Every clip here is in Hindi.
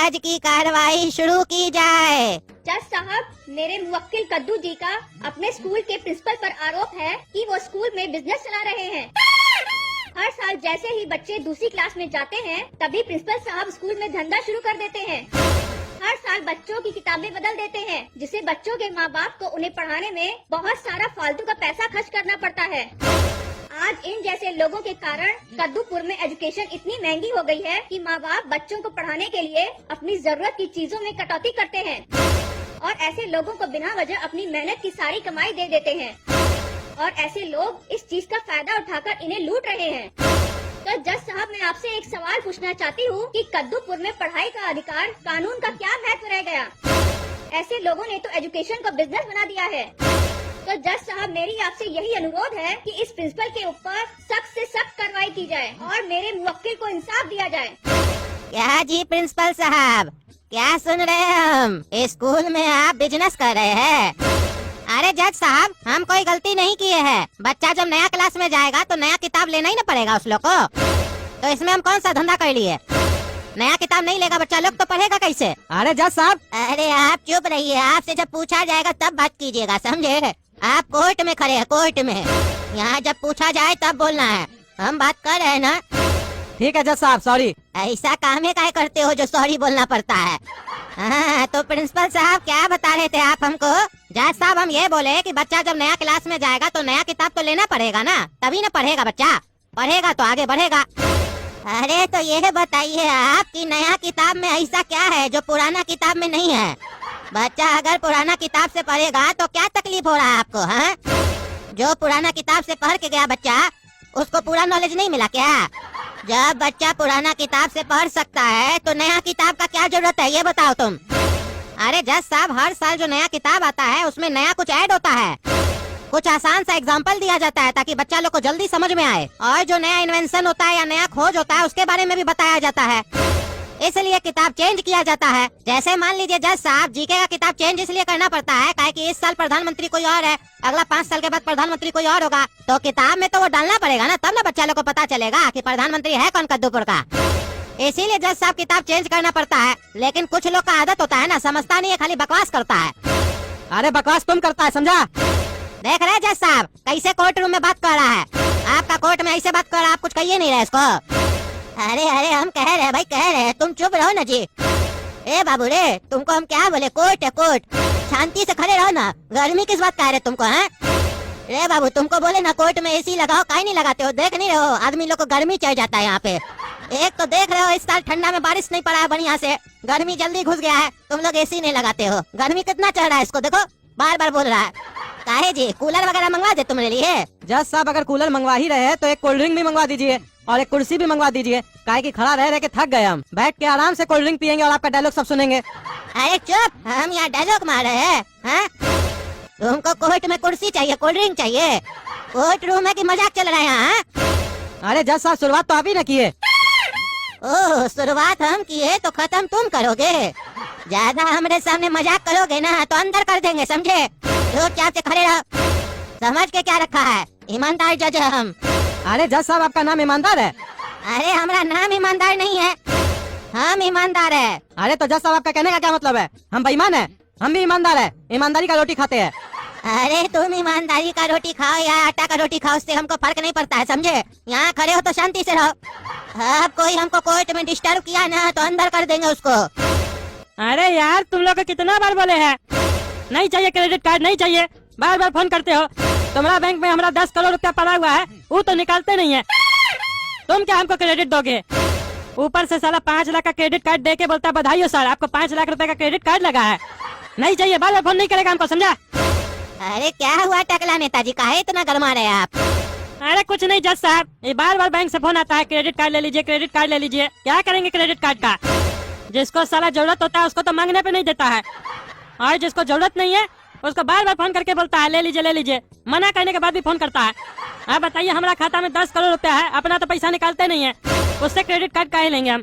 आज की कार्रवाई शुरू की जाए। जज साहब, मेरे मुवक्किल कद्दू जी का अपने स्कूल के प्रिंसिपल पर आरोप है कि वो स्कूल में बिजनेस चला रहे हैं। हर साल जैसे ही बच्चे दूसरी क्लास में जाते हैं तभी प्रिंसिपल साहब स्कूल में धंधा शुरू कर देते हैं। हर साल बच्चों की किताबें बदल देते हैं, जिससे बच्चों के माँ बाप को उन्हें पढ़ाने में बहुत सारा फालतू का पैसा खर्च करना पड़ता है। आज इन जैसे लोगों के कारण कद्दूपुर में एजुकेशन इतनी महंगी हो गई है कि माँ बाप बच्चों को पढ़ाने के लिए अपनी जरूरत की चीजों में कटौती करते हैं और ऐसे लोगों को बिना वजह अपनी मेहनत की सारी कमाई दे देते हैं और ऐसे लोग इस चीज का फायदा उठाकर इन्हें लूट रहे हैं। तो जज साहब, मैं आपसे एक सवाल पूछना चाहती हूँ कि कद्दूपुर में पढ़ाई का अधिकार कानून का क्या महत्व रह गया? ऐसे लोगों ने तो एजुकेशन को बिजनेस बना दिया है। तो जज साहब, मेरी आपसे यही अनुरोध है कि इस प्रिंसिपल के ऊपर सख्त से सख्त कार्रवाई की जाए और मेरे मुवक्किल को इंसाफ दिया जाए। क्या जी प्रिंसिपल साहब, क्या सुन रहे हैं हम? स्कूल में आप बिजनेस कर रहे हैं? अरे जज साहब, हम कोई गलती नहीं किए हैं। बच्चा जब नया क्लास में जाएगा तो नया किताब लेना ही ना पड़ेगा उस लोग को। तो इसमें हम कौन सा धंधा कर लिए? नया किताब नहीं लेगा बच्चा लोग तो पढ़ेगा कैसे? अरे जज साहब, अरे आप चुप रहिए, आपसे जब पूछा जाएगा तब बात कीजिएगा, समझे? आप कोर्ट में खड़े हैं, कोर्ट में। यहाँ जब पूछा जाए तब बोलना है। हम बात कर रहे हैं ना। ठीक है जज साहब, सॉरी। ऐसा काम है क्या करते हो जो सॉरी बोलना पड़ता है? हाँ, तो प्रिंसिपल साहब क्या बता रहे थे आप हमको? जज साहब, हम ये बोले कि बच्चा जब नया क्लास में जाएगा तो नया किताब तो लेना पड़ेगा ना, तभी ना पढ़ेगा बच्चा। पढ़ेगा तो आगे बढ़ेगा। अरे तो ये बताइए आप कि नया किताब में ऐसा क्या है जो पुराना किताब में नहीं है? बच्चा अगर पुराना किताब से पढ़ेगा तो क्या तकलीफ हो रहा है आपको? हाँ, जो पुराना किताब से पढ़ के गया बच्चा उसको पूरा नॉलेज नहीं मिला क्या? जब बच्चा पुराना किताब से पढ़ सकता है तो नया किताब का क्या जरूरत है, ये बताओ तुम। अरे जज साहब, हर साल जो नया किताब आता है उसमें नया कुछ ऐड होता है, कुछ आसान सा एग्जाम्पल दिया जाता है ताकि बच्चा लोग को जल्दी समझ में आए, और जो नया इन्वेंशन होता है या नया खोज होता है उसके बारे में भी बताया जाता है। इसलिए किताब चेंज किया जाता है। जैसे मान लीजिए जज साहब, जीके का किताब चेंज इसलिए करना पड़ता है काहे कि इस साल प्रधानमंत्री कोई और है, अगला 5 साल के बाद प्रधानमंत्री कोई और होगा, तो किताब में तो वो डालना पड़ेगा ना, तब ना बच्चा लोग को पता चलेगा कि प्रधानमंत्री है कौन कद्दूपुर का। इसीलिए जज साहब किताब चेंज करना पड़ता है। लेकिन कुछ लोग का आदत होता है ना, समझता नहीं है, खाली बकवास करता है। अरे बकवास तुम करता है, समझा? देख रहे जज साहब कैसे कोर्ट रूम में बात कर रहा है? आपका कोर्ट में ऐसे बात कर रहा है, आप कुछ कहिए नहीं रहे इसको। अरे अरे, हम कह रहे हैं भाई, कह रहे हैं, तुम चुप रहो ना जी। ए बाबू रे, तुमको हम क्या बोले? कोर्ट है कोर्ट, शांति से खड़े रहो ना। गर्मी किस बात कह रहे तुमको? हैं रे बाबू, तुमको बोले ना कोर्ट में एसी लगाओ, काहे नहीं लगाते हो? देख नहीं रहे हो आदमी लोग को गर्मी चढ़ जाता है यहाँ पे। एक तो देख रहे हो इस साल ठंडा में बारिश नहीं पड़ा है बढ़िया से, गर्मी जल्दी घुस गया है, तुम लोग एसी नहीं लगाते हो। गर्मी कितना चढ़ रहा है इसको देखो, बार बार बोल रहा है। काहे जी, कूलर वगैरह मंगवा दे तुम्हारे लिए? जज साहब, अगर कूलर मंगवा ही रहे हैं तो एक कोल्ड ड्रिंक भी मंगवा दीजिए और एक कुर्सी भी मंगवा दीजिए, काहे कि खड़ा रह के थक गए हम। बैठ के आराम से कोल्ड ड्रिंक पियेंगे और आपका डायलॉग सब सुनेंगे। अरे चुप, हम यहाँ डायलॉग मार रहे हैं? हाँ? तुमको कोर्ट में कुर्सी चाहिए, कोल्ड ड्रिंक चाहिए? कोर्ट रूम है कि मजाक चल रहा है यहाँ? अरे जज साहब, शुरुआत तो आप ही न किए। ओह, शुरुआत हम किए तो खत्म तुम करोगे? ज्यादा हमारे सामने मजाक करोगे ना तो अंदर कर देंगे, समझे? चुपचाप से खड़े रहो। समझ के क्या रखा है? ईमानदार जज है हम। अरे जज साहब, आपका नाम ईमानदार है? अरे हमारा नाम ईमानदार नहीं है, हम ईमानदार है। अरे तो जज साहब, आपका कहने का क्या मतलब है? हम बेईमान है? हम भी ईमानदार है, ईमानदारी का रोटी खाते हैं। अरे तुम ईमानदारी का रोटी खाओ या आटा का रोटी खाओ, उससे हमको फर्क नहीं पड़ता है, समझे? यहाँ खड़े हो तो शांति से रहो। अब कोई हमको कोर्ट में डिस्टर्ब किया ना तो अंदर कर देंगे उसको। अरे यार, तुम लोग को कितना बार बोले हैं नहीं चाहिए क्रेडिट कार्ड, नहीं चाहिए, बार बार फोन करते हो। तुम्हारा बैंक में हमारा 10 करोड़ रुपया पड़ा हुआ है, वो तो निकालते नहीं है। तुम क्या हमको क्रेडिट दोगे? ऊपर से साला 5 लाख का क्रेडिट कार्ड दे के बोलता बधाई हो सर, आपको 5 लाख रुपए का क्रेडिट कार्ड लगा है। नहीं चाहिए, बार बार फोन नहीं करेगा हमको, समझा? अरे क्या हुआ टकला नेताजी, काहे इतना गरमा रहे हैं आप? अरे कुछ नहीं जज साहब, ये बार बार बैंक से फोन आता है, क्रेडिट कार्ड ले लीजिए, क्रेडिट कार्ड ले लीजिए। क्या करेंगे क्रेडिट कार्ड का? जिसको साला जरूरत होता है उसको तो मांगने पे नहीं देता है, और जिसको जरूरत नहीं है उसको बार बार फोन करके बोलता है ले लीजिए ले लीजिए, मना करने के बाद भी फोन करता है। आप बताइए, हमारा खाता में 10 करोड़ रुपया है, अपना तो पैसा निकालते नहीं है, उससे क्रेडिट कार्ड काहे लेंगे हम?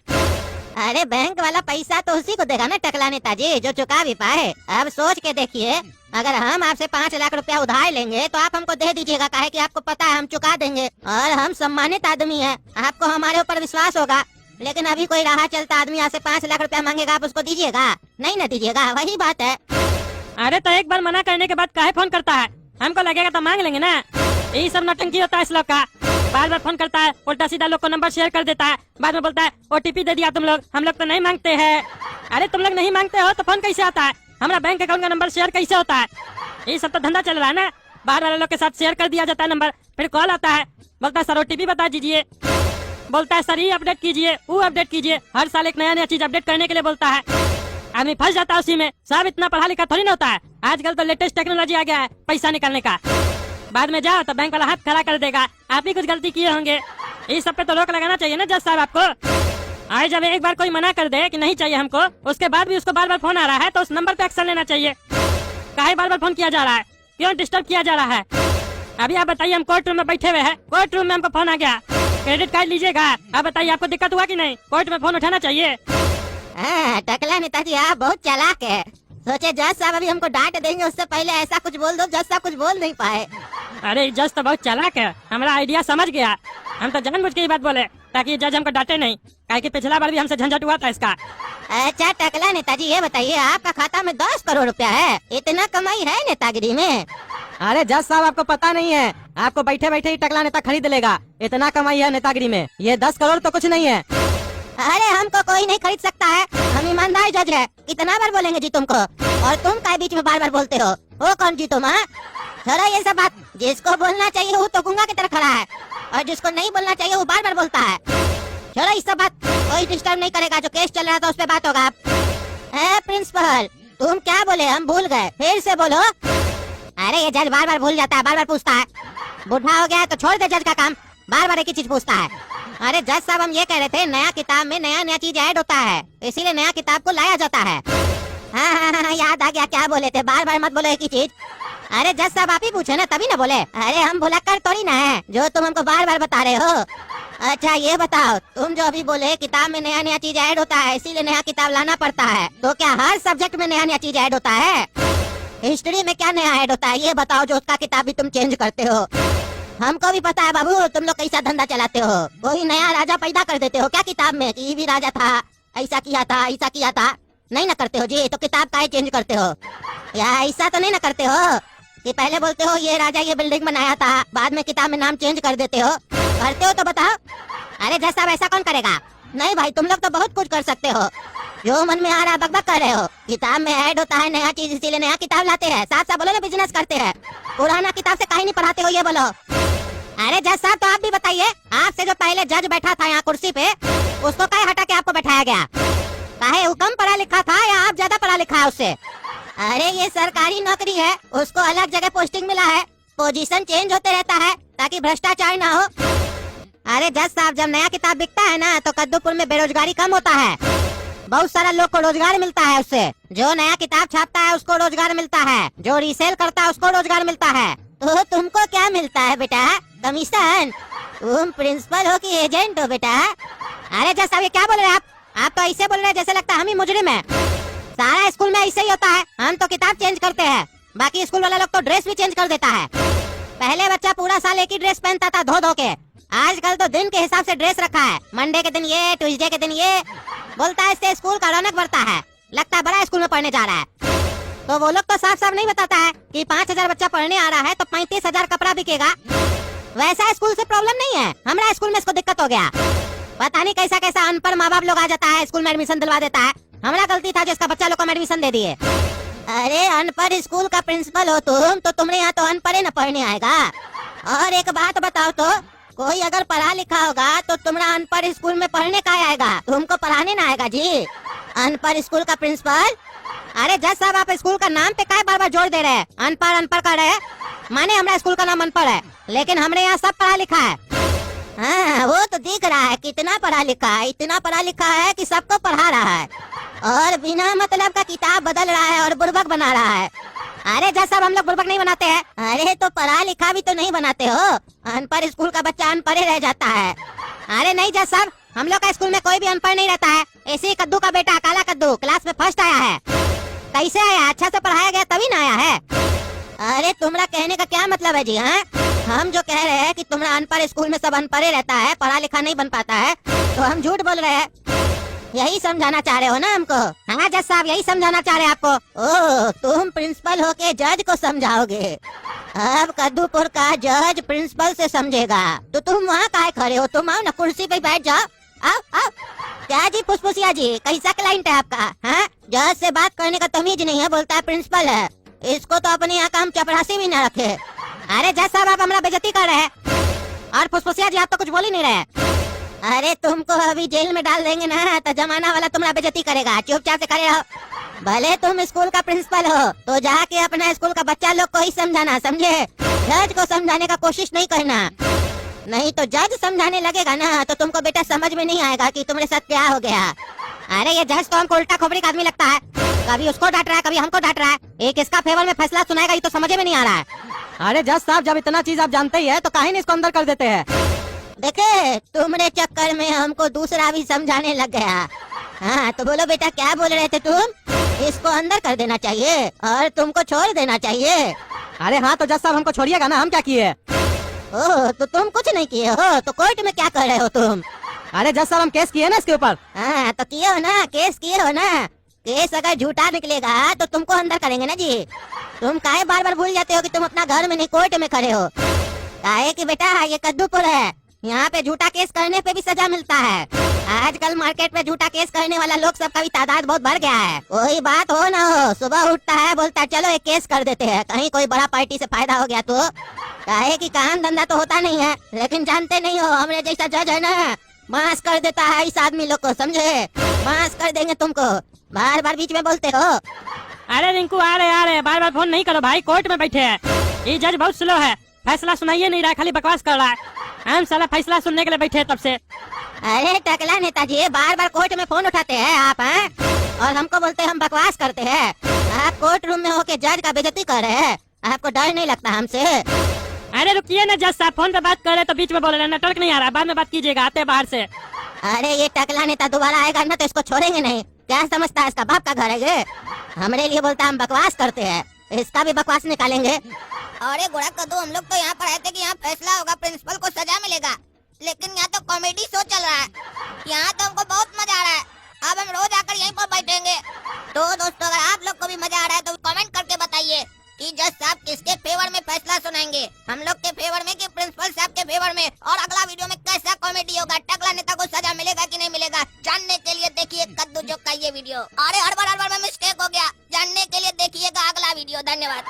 अरे बैंक वाला पैसा तो उसी को देगा ना टकला नेताजी जो चुका भी पाए। अब सोच के देखिए, अगर हम आपसे 5 लाख रुपया उधार लेंगे तो आप हमको दे दीजिएगा, काहे कि आपको पता है हम चुका देंगे और हम सम्मानित आदमी हैं, आपको हमारे ऊपर विश्वास होगा। लेकिन अभी कोई राह चलता आदमी यहाँ से 5 लाख रुपया मांगेगा, आप उसको दीजिएगा? नहीं ना दीजिएगा, वही बात है। अरे तो एक बार मना करने के बाद काहे फोन करता है? हमको लगेगा तो मांग लेंगे ना। यही सब नौटंकी होता है इस लोग का। बार बार फोन करता है, उल्टा सीधा लोग को नंबर शेयर कर देता है, बाद में बोलता है OTP दे दिया तुम लोग, हम लोग तो नहीं मांगते हैं। अरे तुम लोग नहीं मांगते हो तो फोन कैसे आता है? हमारा बैंक अकाउंट का नंबर शेयर कैसे होता है? ये सब तो धंधा चल रहा है ना। बाहर वाले लोग के साथ शेयर कर दिया जाता है नंबर, फिर कॉल आता है, बोलता है सर OTP बता दीजिए, बोलता है सर ये अपडेट कीजिए, वो अपडेट कीजिए, हर साल एक नया चीज अपडेट करने के लिए बोलता है। आदमी फंस जाता है उसी में। सब इतना पढ़ा लिखा थोड़ी ना होता है, आजकल तो लेटेस्ट टेक्नोलॉजी आ गया है पैसा निकालने का। बाद में जाओ तो बैंक वाला हाथ खड़ा कर देगा, आप ही कुछ गलती किए होंगे। इस सब पे तो रोक लगाना चाहिए ना जज साहब आपको। आज जब एक बार कोई मना कर दे कि नहीं चाहिए हमको, उसके बाद भी उसको बार बार फोन आ रहा है तो उस नंबर पे एक्शन लेना चाहिए। काहे बार बार फोन किया जा रहा है? क्यों डिस्टर्ब किया जा रहा है? अभी आप बताइए, हम कोर्ट रूम में बैठे हुए हैं, कोर्ट रूम में हमको फोन आ गया, क्रेडिट कार्ड लीजिएगा। आप बताइए आपको दिक्कत हुआ कि नहीं? कोर्ट में फोन उठाना चाहिए। टकला नेताजी आप बहुत चालाक है। सोचे जज साहब अभी हमको डांट देंगे, उससे पहले ऐसा कुछ बोल दो जज साहब कुछ बोल नहीं पाए। अरे जज तो बहुत चालाक है, हमारा आइडिया समझ गया। हम तो जानबूझ के ये बात बोले ताकि जज हमको डांटे नहीं, काहे कि पिछला बार भी हमसे झंझट हुआ था इसका। अच्छा टकला नेताजी ये बताइए, आपका खाता में 10 करोड़ रुपया है, इतना कमाई है नेतागिरी में? अरे जज साहब आपको पता नहीं है, आपको बैठे बैठे ही टकला नेता खरीद लेगा, इतना कमाई है नेतागिरी में। ये 10 करोड़ तो कुछ नहीं है। अरे हमको कोई नहीं खरीद सकता है, हम ईमानदार जज है। कितना बार बोलेंगे जी तुमको, और तुम काय बीच में बार बार बोलते हो? वो कौन जी तुम? छोड़ो ये सब बात, जिसको बोलना चाहिए वो तो गुंगा की तरह खड़ा है, और जिसको नहीं बोलना चाहिए वो बार बार बोलता है। छोड़ो ये सब बात, कोई डिस्टर्ब नहीं करेगा, जो केस चल रहा था उस पे बात होगा। प्रिंसिपल तुम क्या बोले, हम भूल गए, फिर से बोलो। अरे ये जज बार बार भूल जाता है, बार बार पूछता है। बुढ़ा हो गया है तो छोड़ दे जज का काम, बार बार एक ही चीज पूछता है। अरे जज साहब हम ये कह रहे थे, नया किताब में नया चीज ऐड होता है, इसीलिए नया किताब को लाया जाता है। हाँ, याद आ गया, क्या बोले थे? बार बार मत बोलो एक ही चीज। अरे जज साहब आप ही पूछे ना, तभी ना बोले। अरे हम भुलक्कड़ थोड़ी ना है जो तुम हमको बार बार बता रहे हो। अच्छा ये बताओ, तुम जो अभी बोले किताब में नया चीज ऐड होता है इसीलिए नया किताब लाना पड़ता है, तो क्या हर सब्जेक्ट में नया चीज ऐड होता है? हिस्ट्री में क्या नया ऐड होता है ये बताओ, जो उसका किताब भी तुम चेंज करते हो। हमको भी पता है बाबू, तुम लोग कैसा धंधा चलाते हो। कोई नया राजा पैदा कर देते हो क्या किताब में, कि ये भी राजा था, ऐसा किया था, ऐसा किया था? नहीं ना करते हो जी, तो किताब काहे चेंज करते हो? या ऐसा तो नहीं ना करते हो कि पहले बोलते हो ये राजा ये बिल्डिंग बनाया था, बाद में किताब में नाम चेंज कर देते हो? करते हो तो बताओ। अरे जज साहब ऐसा कौन करेगा? नहीं भाई, तुम लोग तो बहुत कुछ कर सकते हो, जो मन में आ रहा बकबक कर रहे हो। किताब में ऐड होता है नया चीज, इसीलिए नया किताब लाते हैं। साथ साथ बोलो ना, बिजनेस करते हैं। पुराना किताब से काहे नहीं पढ़ाते हो ये बोलो। अरे जज साहब तो आप भी बताइए, आपसे जो पहले जज बैठा था यहाँ कुर्सी पे, उसको काहे हटा के आपको बैठाया गया? काहे वो कम पढ़ा लिखा था या आप ज्यादा पढ़ा लिखा है उससे? अरे ये सरकारी नौकरी है, उसको अलग जगह पोस्टिंग मिला है, पोजीशन चेंज होते रहता है ताकि भ्रष्टाचार ना हो। अरे जज साहब जब नया किताब बिकता है ना तो कद्दूपुर में बेरोजगारी कम होता है, बहुत सारा लोग को रोजगार मिलता है उससे। जो नया किताब छापता है उसको रोजगार मिलता है, जो रीसेल करता है उसको रोजगार मिलता है। तो तुमको क्या मिलता है बेटा? कमीशन? तुम प्रिंसिपल हो कि एजेंट हो बेटा? अरे जज साहब ये क्या बोल रहे हैं आप तो ऐसे बोल रहे हैं जैसे लगता है हम ही मुजरिम है। सारा स्कूल में ऐसे ही होता है, हम तो किताब चेंज करते हैं, बाकी स्कूल वाला लोग तो ड्रेस भी चेंज कर देता है। पहले बच्चा पूरा साल एक ही ड्रेस पहनता था धो धो के, आजकल तो दिन के हिसाब से ड्रेस रखा है। मंडे के दिन ये, ट्यूसडे के दिन ये, बोलता है इससे स्कूल का रौनक बढ़ता है, लगता है बड़ा स्कूल में पढ़ने जा रहा है। तो वो लोग तो साफ साफ नहीं बताता है कि 5000 बच्चा पढ़ने आ रहा है तो 35,000 कपड़ा बिकेगा। वैसा स्कूल से प्रॉब्लम नहीं है, हमारा स्कूल में इसको दिक्कत हो गया। पता नहीं कैसा कैसा अनपढ़ माँ बाप लोग आ जाता है, स्कूल में एडमिशन दिलवा देता है। हमारा गलती था जिसका बच्चा लोग को एडमिशन दे दिए। अरे अनपढ़ स्कूल का प्रिंसिपल हो तुम, तो तुम्हारे यहाँ तो अनपढ़ न पढ़ने आएगा। और एक बात बताओ तो, कोई अगर पढ़ा लिखा होगा तो तुम्हारा अनपढ़ स्कूल में पढ़ने का आएगा, तुमको पढ़ाने ना आएगा जी। अनपढ़ स्कूल का प्रिंसिपल? अरे जज साहब आप स्कूल का नाम पे काय बार बार जोड़ दे रहे हैं? अनपढ़ अनपढ़ कर रहे हैं, माने हमारा स्कूल का नाम अनपढ़ है, लेकिन हमारे यहाँ सब पढ़ा लिखा है। हाँ वो तो दिख रहा है कितना पढ़ा लिखा है, इतना पढ़ा लिखा है कि सबको पढ़ा रहा है, और बिना मतलब का किताब बदल रहा है और बुर्बक बना रहा है। अरे जज साहब हम लोग बुर्बक नहीं बनाते हैं। अरे तो पढ़ा लिखा भी तो नहीं बनाते हो, अनपढ़ स्कूल का बच्चा अनपढ़ रह जाता है। अरे नहीं जज साहब, हम लोग का स्कूल में कोई भी अनपढ़ नहीं रहता है। ऐसे कद्दू का बेटा काला कद्दू क्लास में फर्स्ट आया है। कैसे आया? अच्छा से पढ़ाया गया तभी ना आया है। अरे तुम्हारा कहने का क्या मतलब है जी? हाँ हम जो कह रहे हैं कि तुम्हारा अनपढ़ स्कूल में सब अनपढ़ रहता है, पढ़ा लिखा नहीं बन पाता है, तो हम झूठ बोल रहे हैं। यही समझाना चाह रहे हो ना हमको? हाँ जज साहब, यही समझाना चाह रहे हैं आपको। ओह, तुम प्रिंसिपल होके जज को समझाओगे? अब कद्दूपुर का जज प्रिंसिपल से समझेगा, तो तुम वहाँ काहे खड़े हो? तुम आओ ना, कुर्सी पे बैठ जाओ। आओ आओ। क्या जी फुसफुसिया जी, कैसा क्लाइंट है आपका? हाँ, जज से बात करने का तमीज नहीं है, बोलता है प्रिंसिपल है। इसको तो अपने यहाँ काम चपरासी भी न रखे। अरे जज साहब, आप हमारा बेइज्जती कर रहे हैं। और फुसफुसिया जी, आप तो कुछ बोल ही नहीं रहे। अरे तुमको अभी जेल में डाल देंगे ना, तो जमाना वाला तुम्हारा बेइज्जती करेगा। चुपचाप से खड़े रहो। भले तुम स्कूल का प्रिंसिपल हो, तो जाके अपना स्कूल का बच्चा लोग को ही समझाना, समझे? जज को समझाने का कोशिश नहीं करना, नहीं तो जज समझाने लगेगा ना, तो तुमको बेटा समझ में नहीं आएगा कि तुम्हारे साथ क्या हो गया। अरे ये जज तो हमको उल्टा खोपड़ी का आदमी लगता है, कभी उसको डांट रहा है, कभी हमको डांट रहा है। एक इसका फेवर में फैसला सुनाएगा, ये तो समझ में नहीं आ रहा है। अरे जज साहब, जब इतना चीज आप जानते ही है तो काहे नहीं इसको अंदर कर देते हैं? देखे, तुम्हारे चक्कर में हमको दूसरा भी समझाने लग गया। हाँ तो बोलो बेटा, क्या बोल रहे थे तुम? इसको अंदर कर देना चाहिए और तुमको छोड़ देना चाहिए। अरे हाँ, तो जज साहब हमको छोड़िएगा ना, हम क्या किए? ओह, तो तुम कुछ नहीं किए हो, तो कोर्ट में क्या कर रहे हो तुम? अरे जज साहब, हम केस किए ना इसके ऊपर। हाँ तो किए हो ना, केस किए हो ना। केस अगर झूठा निकलेगा तो तुमको अंदर करेंगे ना जी। तुम काहे बार बार भूल जाते हो कि तुम अपना घर में नहीं कोर्ट में खड़े हो? काहे कि बेटा ये कद्दूपुर है, यहाँ पे झूठा केस करने पे भी सजा मिलता है। आजकल मार्केट में झूठा केस करने वाला लोग सबका भी तादाद बहुत बढ़ गया है। वही बात हो ना हो, सुबह उठता है बोलता है चलो एक केस कर देते हैं, कहीं कोई बड़ा पार्टी से फायदा हो गया तो। काहे कि काम धंधा तो होता नहीं है, लेकिन जानते नहीं हो हमारे जैसा जज है ना, मास कर देता है इस आदमी लोग को, समझे? मास कर देंगे तुमको। बार बार बीच में बोलते हो। अरे रिंकू, आ रहे बार बार फोन नहीं करो भाई, कोर्ट में बैठे हैं। ये जज बहुत स्लो है, फैसला सुनाइए नहीं रहा, खाली बकवास कर रहा है। हम साला फैसला सुनने के लिए बैठे हैं तब से। अरे टकला नेताजी, बार बार कोर्ट में फोन उठाते हैं आप, हैं? और हमको बोलते हैं हम बकवास करते हैं। आप कोर्ट रूम में होके जज का बेइज्जती कर रहे हैं, आपको डर नहीं लगता हमसे? अरे रुकिए ना जज साहब, फोन पे बात कर रहे तो बीच में बोल रहे, नेटवर्क नहीं आ रहा, बाद में बात कीजिएगा, आते हैं बाहर से। अरे ये टकला नेता दोबारा आएगा ना तो इसको छोड़ेंगे नहीं। क्या समझता है, इसका बाप का घर है ये? हमारे लिए बोलता है हम बकवास करते हैं, इसका भी बकवास निकालेंगे। अरे गोड़ा कद्दू, हम लोग तो यहाँ पर आए थे कि यहाँ फैसला होगा, प्रिंसिपल को सजा मिलेगा, लेकिन यहाँ तो कॉमेडी शो चल रहा है। यहाँ तो हमको बहुत मजा आ रहा है, अब हम रोज आकर यहीं पर बैठेंगे। तो दोस्तों, अगर आप लोग को भी मजा आ रहा है तो कमेंट करके बताइए कि जज साहब किसके फेवर में फैसला सुनाएंगे, हम लोग के फेवर में कि प्रिंसिपल साहब के फेवर में। और अगला वीडियो में कैसा कॉमेडी होगा, टकला नेता को सजा मिलेगा कि नहीं मिलेगा, जानने के लिए देखिए कद्दू जोक का ये वीडियो। अरे हर बार में मिस्टेक हो गया, जानने के लिए देखिएगा अगला वीडियो। धन्यवाद।